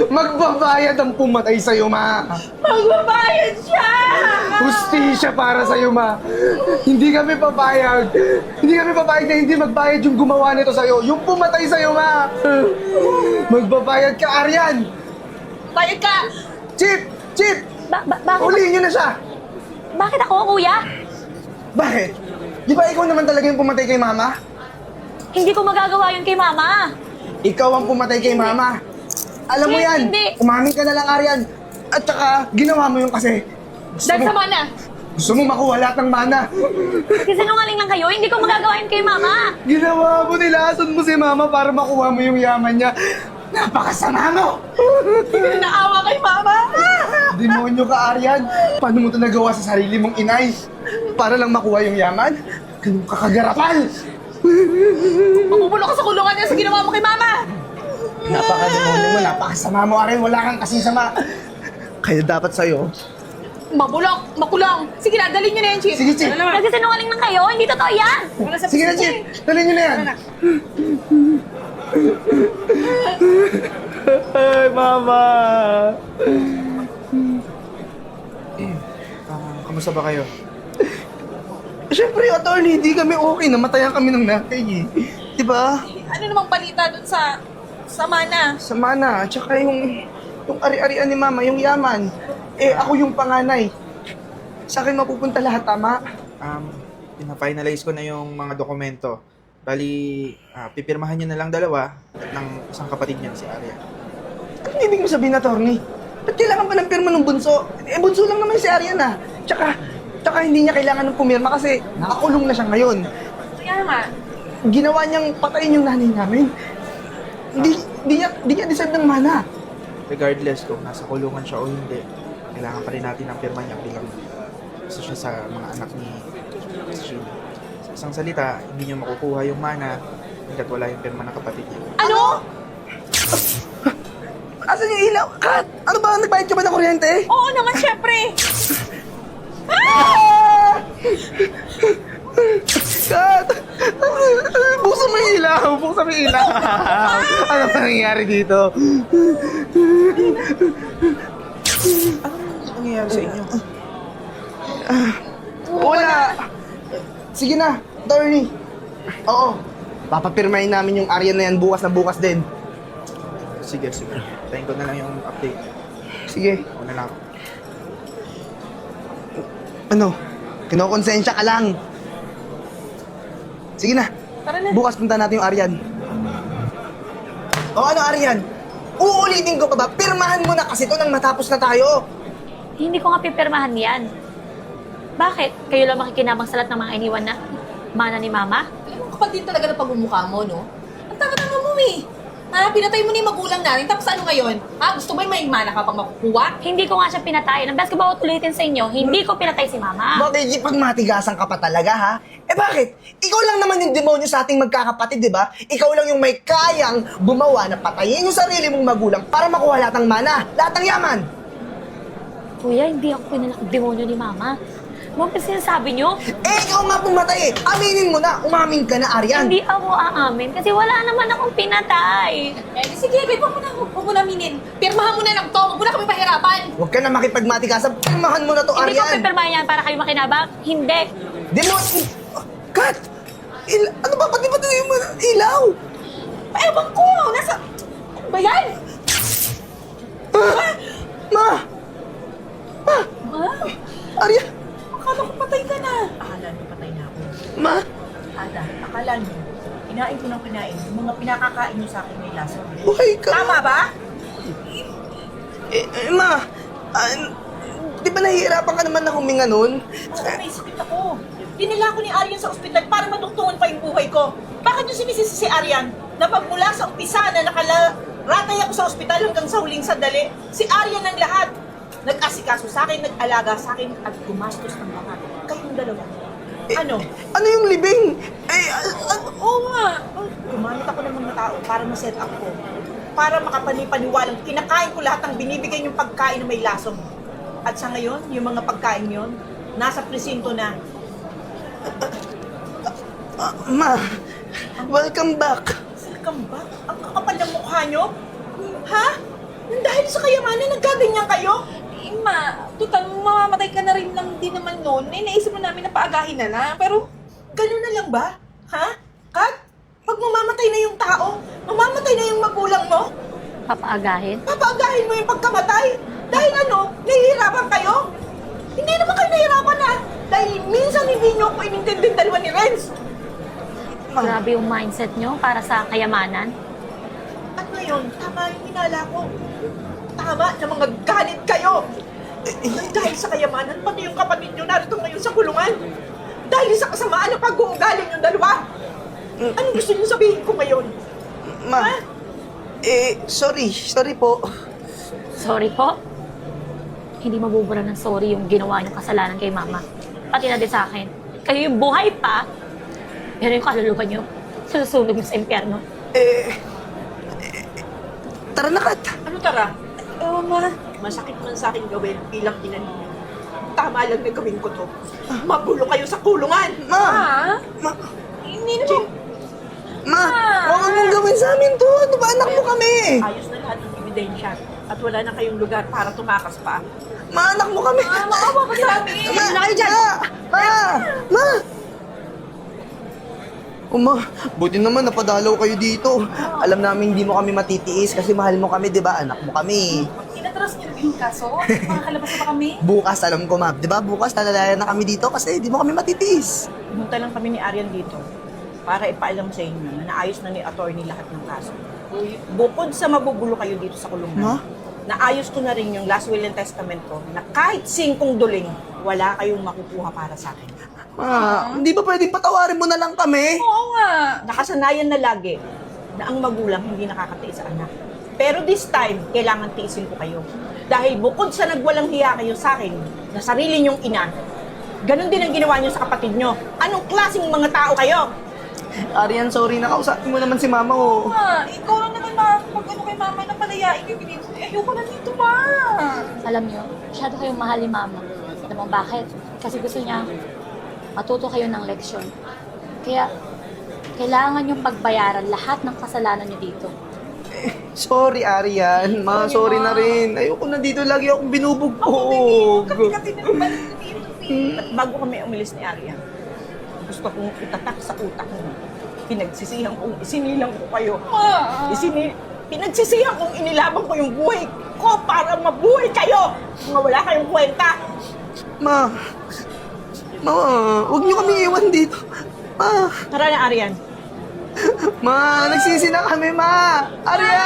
Magbabayad ang pumatay sa'yo, ma. Magbabayad siya! Hustisya para sa'yo, ma. Hindi kami papayag. Hindi kami papayag na hindi magbayad yung gumawa nito sa'yo. Yung pumatay sa'yo, ma. Magbabayad ka, Aryan. Bayad ka! Chip! Chip! Bakit? Ulihin niyo na siya. Bakit ako, kuya? Bakit? Di ba ikaw naman talaga yung pumatay kay mama? Hindi ko magagawa yun kay mama. Ikaw ang pumatay kay mama. Alam mo yan. Hindi. Umamin ka na lang, Aryan. At saka, ginawa mo yun kasi. Dahil sa mana! Gusto mo makuha lahat ng mana. Kasi sinungaling lang kayo, hindi ko magagawa yun kay mama. Ginawa mo, nilason mo si mama para makuha mo yung yaman niya. Napakasama mo! Naawa kay mama! Demonyo ka, Aryan. Paano mo ito nagawa sa sarili mong inay? Para lang makuha yung yaman? Ganun ka kagarapal! Mabubulok ka sa kulungan niya sa ginawa mo kay mama! Napaka-demonyo mo, napakasama mo, Aryan. Wala kang kasing sama. Kaya dapat sa'yo. Mabulok! Makulong! Sige na, dalhin niyo na yan, Chip! Sige, Chip. Kasi sinungaling lang kayo, hindi totoo yan. Sige na, Chip. Dali nyo na yan. Ay, mama. Kamusta ba kayo? Siyempre, attorney, hindi kami okay. Namatayan kami ng nanay eh. Diba? Ano namang balita dun sa mana? Sa mana, tsaka yung ari-arian ni mama, yung yaman. Eh, ako yung panganay. Sa akin mapupunta lahat, tama? Pina-finalize ko na yung mga dokumento. Bali, pipirmahan niyo na lang dalawa ng isang kapatid niya, si Arya. Ano ibig mo sabihin, attorney? Ba't kailangan pa ng pirma ng bunso? Eh, bunso lang naman si Aryan ah. Tsaka hindi niya kailangan ng pumirma kasi nakakulong na siya ngayon. Kaya nga. Ginawa niyang patayin yung nanay namin. Di niya deserve ng mana. Regardless kung nasa kulungan siya o hindi, kailangan pa rin natin ang pirma niya bilang isa siya sa mga anak ni Sheila. Sa isang salita, hindi niyo makukuha yung mana hanggat wala yung pirma ng kapatid niya. Ano? Asan yung ilaw? Kat! Ano ba? Nagbayad ka ba ng kuryente? Oo naman, syempre! Kat! Buksan mo yung ilaw! Buksan mo yung ilaw! Ano ba nangyayari dito? Ano nangyayari sa inyo? Wala! Sige na, attorney. Oo. Papapirmahin namin yung Aryan na yan bukas na bukas din. Sige. Tayin ko na lang yung update. Sige. Ako na lang. Ano? Kinokonsensya ka lang. Sige na. Tara na. Bukas punta natin yung Aryan. O ano, Aryan? Uulitin ko pa ba? Pirmahan mo na kasi ito nang matapos na tayo. Hindi ko nga pipirmahan yan. Bakit? Kayo lang makikinabang sa lahat ng mga iniwan na mana ni mama? Yung kapatid talaga ng pagmumukha mo, no? Ang tanga-tanga mo, eh. Pinatay mo na yung magulang natin, tapos ano ngayon? Gusto mo yung may mana ka pang makukuha? Hindi ko nga siya pinatay. Ang best ko ba ulitin sa inyo, hindi ko pinatay si mama. Bakit pag matigasan ka pa talaga, ha? Eh bakit? Ikaw lang naman yung demonyo sa ating magkakapatid, di ba? Ikaw lang yung may kayang bumawa na patayin yung sarili mong magulang para makuha lahat ng mana, lahat ng yaman. Kuya, hindi ako pinanakdemonyo ni mama. Ano ba sinasabi niyo? Eh, ikaw nga pumatay eh. Aminin mo na, umamin ka na, Aryan. Hindi ako aamin kasi wala naman akong pinatay. Eh, sige, babe, huwag mo na minin. Pirmahan mo na lang to, huwag mo na kami pahirapan. Huwag ka na makipagmatigasan. Pirmahan mo na to, Hindi ko Aryan. pipirmahan yan para kayo makinabang. Hindi. Kat! Ano ba? Pati ba ito yung ilaw? Ewan ko, nasa... Ano ba yan? Ma! Ma? Aryan! Akala ko patay ka na. Akala niyo patay na ako. Ma! Akala niyo, kinain ko ng kinain. Yung mga pinakakain niyo sa akin may lasa. Buhay ka! Tama ba? Ma! Di ba nahihirapan ka naman na huminga nun? Oo, may sakit ako. Dinala ko ni Aryan sa ospital para maduktungan pa yung buhay ko. Bakit yung sinisisi si Aryan na pagmula sa umpisa na nakaratay ako sa ospital hanggang sa huling sandali, si Aryan ang lahat. Nag-asikaso sa akin, nag-alaga sa akin, at gumastos ng mga kayong dalawa. Ano? Ano yung libing? Oo nga. Gumamit ako ng mga tao para ma-set up ko. Para makapanipaniwalang kinakain ko lahat ng binibigay niyong pagkain na may lasong. At sa ngayon, yung mga pagkain yon nasa presinto na. Ma! Welcome back! Welcome back? Ang kakapal ng mukha niyo? Ha? Dahil sa kayamanan, nagkaganyan kayo? Eh, ma, total, mamamatay ka na rin lang din naman noon. Eh, naisip mo namin na paagahin na lang. Pero, Ganun na lang ba? Ha? Kat? Pag mamamatay na yung tao, mamamatay na yung magulang mo, Papaagahin? papaagahin mo yung pagkamatay. Dahil ano, nahihirapan kayo? Hindi naman kayo nahihirapan ha. Dahil minsan hindi nyo ako inintinding dalawa ni Renz. Grabe yung mindset nyo para sa kayamanan. At ngayon, tama yung hinala ko. Tama na mga galit kayo. Dahil sa kayamanan, pati yung kapatid nyo narito ngayon sa kulungan. Dahil sa kasamaan ng pag-uugali yung dalawa. Anong gusto nyo sabihin ko ngayon? Ma, Ha? sorry po. Sorry po. Hindi mabubura ng sorry yung ginawa niyong kasalanan kay mama. Pati na din sa akin. Kayo yung buhay pa, pero yung kaluluwa niyo, susunog niyo sa impyerno. Tara na, Kat. Ano tara? ma, Masakit man sa akin gawin bilang ina ninyo. Tama lang na gawin ko to. Magulo kayo sa kulungan. Ma, ma, hindi naman. huwag mong gawin sa amin to. Ano ba, anak mo kami? Ayos na lahat ng ebidensya. At wala na kayong lugar para tumakas pa. Ma, anak mo kami. Maawa ka sa amin. Ma! Ma, buti naman napadalaw kayo dito. Alam namin hindi mo kami matitiis kasi mahal mo kami, di ba? Anak mo kami. Inatras niyo na yung kaso? Makakalabas na ba kami? Bukas, alam ko, ma. Di ba? Bukas, talalayan na kami dito kasi di mo kami matitiis. Pumunta lang kami ni Arian dito para ipaalam sa inyo na naayos na ni attorney lahat ng kaso. Bukod sa mabubulo kayo dito sa kulungan, Ma? naayos ko na rin yung last will and testament ko na kahit 5 duling, wala kayong makukuha para sa akin. Ma, hindi ba pwedeng patawarin mo na lang kami? Oo nga. Nakasanayan na lagi na ang magulang hindi nakakatiis sa anak. Pero this time, kailangan tiisin ko kayo. Dahil bukod sa nagwalang hiya kayo sa akin, na sarili niyong ina, ganun din ang ginawa niyo sa kapatid niyo. Anong klaseng mga tao kayo? Arian, sorry na. Kausapin mo naman si mama ko. Ma, ikaw lang naman pag ano kay mama na palayain yung binito. Ayoko na dito, ma. Alam niyo, masyado kayong mahal ni mama. Alam mo bakit? Kasi gusto niya matuto kayo ng leksyon. Kaya, kailangan niyong pagbayaran lahat ng kasalanan niyo dito. Sorry, Arian. Ma, sorry na rin. Ayoko na dito lagi akong binubugbog. Kasi na naman dito, At bago kami umalis ni Arian, gusto kong itatak sa utak mo. Pinagsisihan kong isinilang ko kayo. Ma. Pinagsisihan kong inilaban ko yung buhay ko para mabuhay kayo. Mga wala kayong kwenta. Ma, huwag niyo kami iwan dito. Ma, Tara na, Arian. nagsisi na kami, ma. Arian!